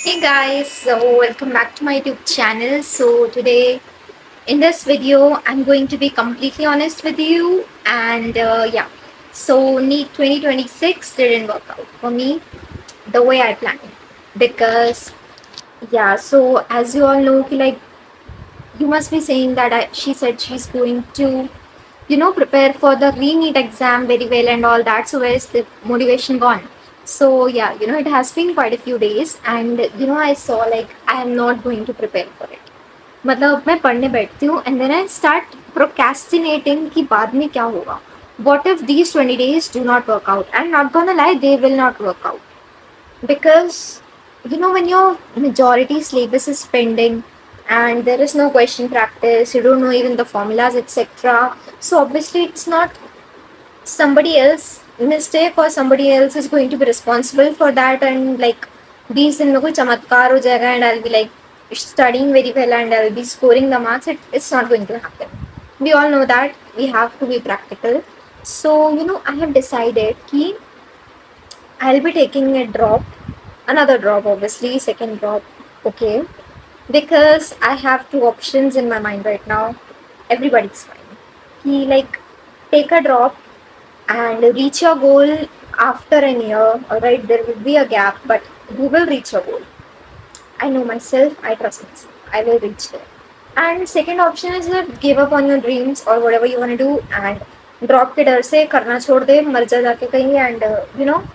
Hey guys, so welcome back to my YouTube channel. So today in this video, I'm going to be completely honest with you, and so NEET 2026 didn't work out for me the way I planned because so as you all know, you must be saying that she said she's going to prepare for the re-NEET exam very well and all that. So where's the motivation gone? So it has been quite a few days, and I saw like I am not going to prepare for it. मतलब मैं पढ़ने बैठती हूँ and then I start procrastinating कि बाद में क्या होगा. What if these 20 days do not work out? I'm not gonna lie, they will not work out because when your majority syllabus is pending and there is no question practice, you don't know even the formulas, etc. So obviously it's not somebody else mistake or somebody else is going to be responsible for that, and like 20 दिन में कोई चमत्कार हो जाएगा and I'll be like studying very well and I'll be scoring the marks. It's not going to happen. We all know that we have to be practical. So I have decided कि I'll be taking a drop, another drop, obviously, second drop, okay, because I have two options in my mind right now. Everybody's fine. He like take a drop and reach your goal after an year. Alright, there will be a gap, but you will reach your goal. I know myself, I trust myself, I will reach there. And second option is that give up on your dreams or whatever you want to do and drop के डर से करना छोड़ दे, मर जा जाके कहीं and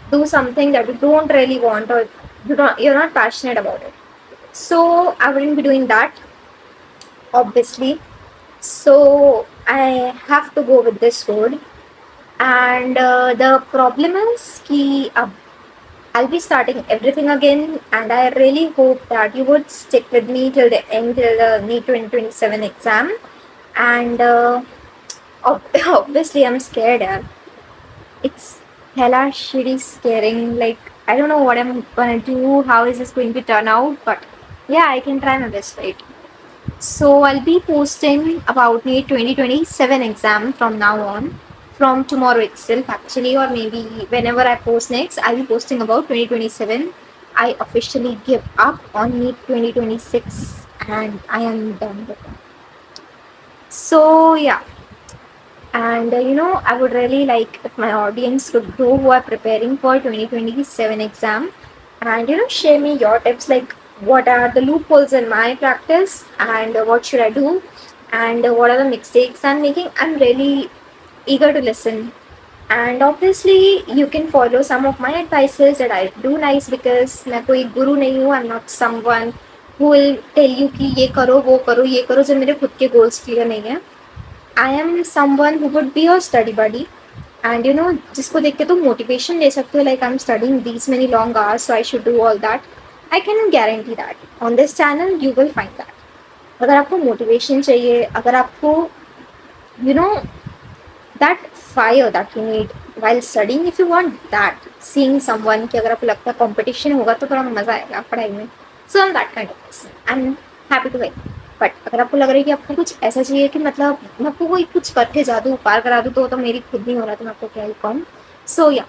do something that you don't really want or you're not passionate about it. So I wouldn't be doing that, obviously. So I have to go with this road. And the problem is कि अब I'll be starting everything again, and I really hope that you would stick with me till the end, till the NEET 2027 exam. And obviously, I'm scared. It's hella shitty scaring. Like, I don't know what I'm gonna do, how is this going to turn out, but yeah, I can try my best, right? So I'll be posting about NEET 2027 exam from now on, from tomorrow itself actually, or maybe whenever I post next, I'll be posting about 2027. I officially give up on NEET 2026 and I am done with it. So yeah, and I would really like if my audience could know who are preparing for 2027 exam, and share me your tips, like what are the loopholes in my practice and what should I do, and what are the mistakes I'm making. I'm really eager to listen. And obviously you can follow some of my advices that I do nice, because मैं कोई गुरु नहीं हूँ. I'm not someone who will tell you कि ये करो वो करो ये करो जब मेरे खुद के goals clear नहीं है. I am someone who would be your study buddy, and जिसको देख के तुम motivation ले सकते हो, like I'm studying these many long hours so I should do all that. I can guarantee that on this channel you will find that. अगर आपको motivation चाहिए, अगर आपको you know that fire that you need while studying, if you want that, seeing someone कि अगर आपको लगता है competition होगा तो थोड़ा मजा आएगा पढ़ाई में. So I'm that kind of person. I'm happy to help. But अगर आपको लग रहा है कि आपको कुछ ऐसा चाहिए कि मतलब मैं आपको कोई कुछ करके जादू पार करा दूँ, तो मेरी खुद नहीं हो रहा, तो मैं आपको क्या ही कहूँ. सो या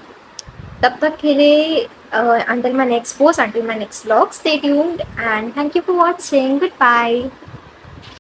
तब तक के लिए until my next post, until my next vlog, stay tuned and thank you for watching. Goodbye.